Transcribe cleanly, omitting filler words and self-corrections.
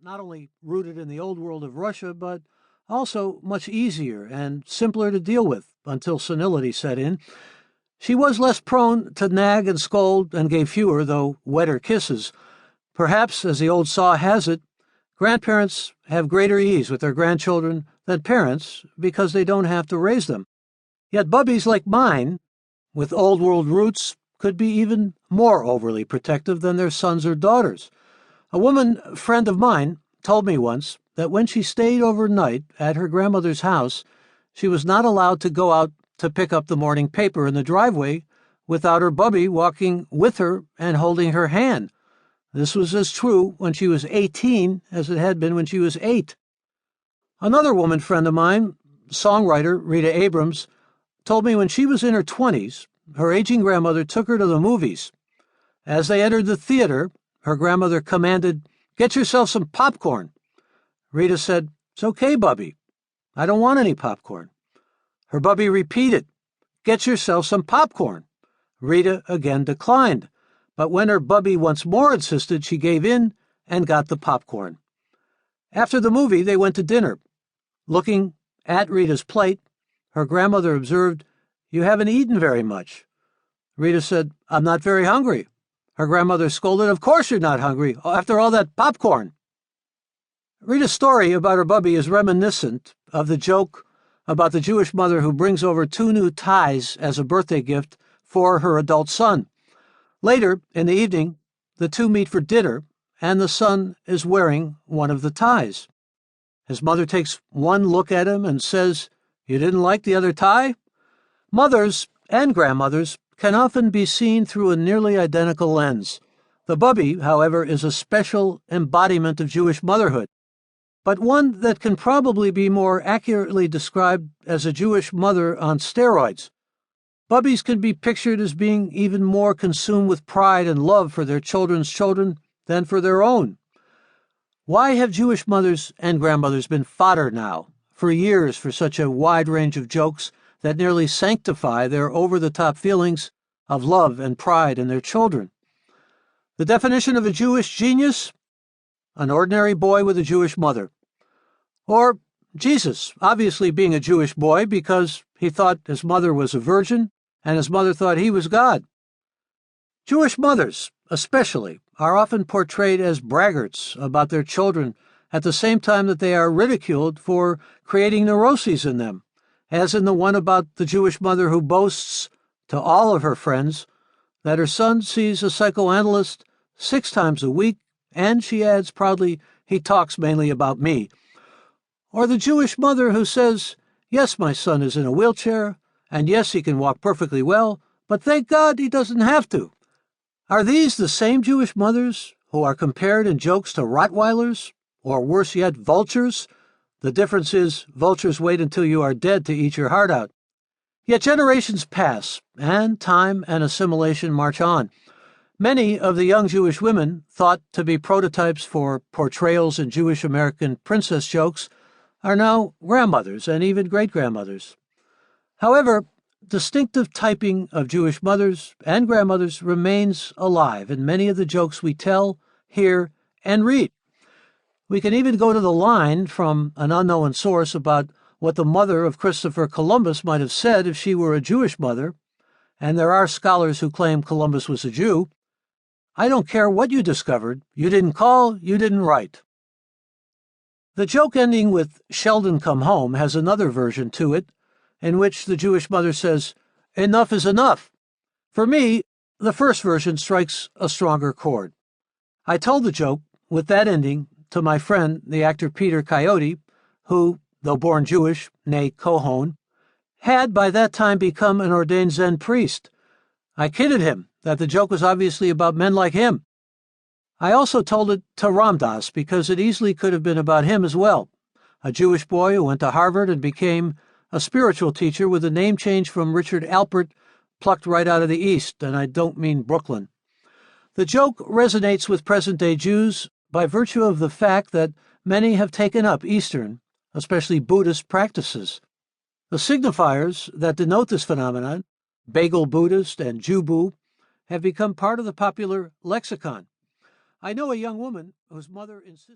not only rooted in the old world of Russia, but also much easier and simpler to deal with until senility set in. She was less prone to nag and scold and gave fewer, though wetter, kisses. Perhaps, as the old saw has it, grandparents have greater ease with their grandchildren than parents because they don't have to raise them. Yet bubbies like mine, with old world roots, could be even more overly protective than their sons or daughters. A woman friend of mine told me once that when she stayed overnight at her grandmother's house, she was not allowed to go out to pick up the morning paper in the driveway without her bubby walking with her and holding her hand. This was as true when she was 18 as it had been when she was 8. Another woman friend of mine, songwriter Rita Abrams, told me when she was in her 20s, her aging grandmother took her to the movies. As they entered the theater, her grandmother commanded, "Get yourself some popcorn." Rita said, "It's okay, bubby. I don't want any popcorn." Her bubby repeated, "Get yourself some popcorn." Rita again declined, but when her bubby once more insisted, she gave in and got the popcorn. After the movie, they went to dinner. Looking at Rita's plate, her grandmother observed, "You haven't eaten very much." Rita said, "I'm not very hungry." Her grandmother scolded, "Of course you're not hungry, after all that popcorn." Rita's story about her bubby is reminiscent of the joke about the Jewish mother who brings over 2 new ties as a birthday gift for her adult son. Later, in the evening, the two meet for dinner, and the son is wearing one of the ties. His mother takes one look at him and says, "You didn't like the other tie?" Mothers and grandmothers can often be seen through a nearly identical lens. The bubby, however, is a special embodiment of Jewish motherhood, but one that can probably be more accurately described as a Jewish mother on steroids. Bubbies can be pictured as being even more consumed with pride and love for their children's children than for their own. Why have Jewish mothers and grandmothers been fodder now, for years, for such a wide range of jokes that nearly sanctify their over-the-top feelings of love and pride in their children? The definition of a Jewish genius? An ordinary boy with a Jewish mother. Or Jesus, obviously being a Jewish boy because he thought his mother was a virgin and his mother thought he was God. Jewish mothers, especially, are often portrayed as braggarts about their children at the same time that they are ridiculed for creating neuroses in them, as in the one about the Jewish mother who boasts to all of her friends that her son sees a psychoanalyst 6 times a week, and she adds proudly, "He talks mainly about me." Or the Jewish mother who says, "Yes, my son is in a wheelchair, and yes, he can walk perfectly well, but thank God he doesn't have to." Are these the same Jewish mothers who are compared in jokes to Rottweilers, or worse yet, vultures? The difference is, vultures wait until you are dead to eat your heart out. Yet generations pass, and time and assimilation march on. Many of the young Jewish women thought to be prototypes for portrayals in Jewish American princess jokes are now grandmothers and even great-grandmothers. However, distinctive typing of Jewish mothers and grandmothers remains alive in many of the jokes we tell, hear, and read. We can even go to the line from an unknown source about what the mother of Christopher Columbus might have said if she were a Jewish mother, and there are scholars who claim Columbus was a Jew. "I don't care what you discovered. You didn't call, you didn't write." The joke ending with "Sheldon come home" has another version to it, in which the Jewish mother says, "Enough is enough." For me, the first version strikes a stronger chord. I told the joke, with that ending, to my friend, the actor Peter Coyote, who, though born Jewish, nay Kohon, had by that time become an ordained Zen priest. I kidded him that the joke was obviously about men like him. I also told it to Ramdas because it easily could have been about him as well, a Jewish boy who went to Harvard and became a spiritual teacher with a name change from Richard Alpert, plucked right out of the East, and I don't mean Brooklyn. The joke resonates with present-day Jews by virtue of the fact that many have taken up Eastern, especially Buddhist, practices. The signifiers that denote this phenomenon, Bagel Buddhist and Jubu, have become part of the popular lexicon. I know a young woman whose mother insisted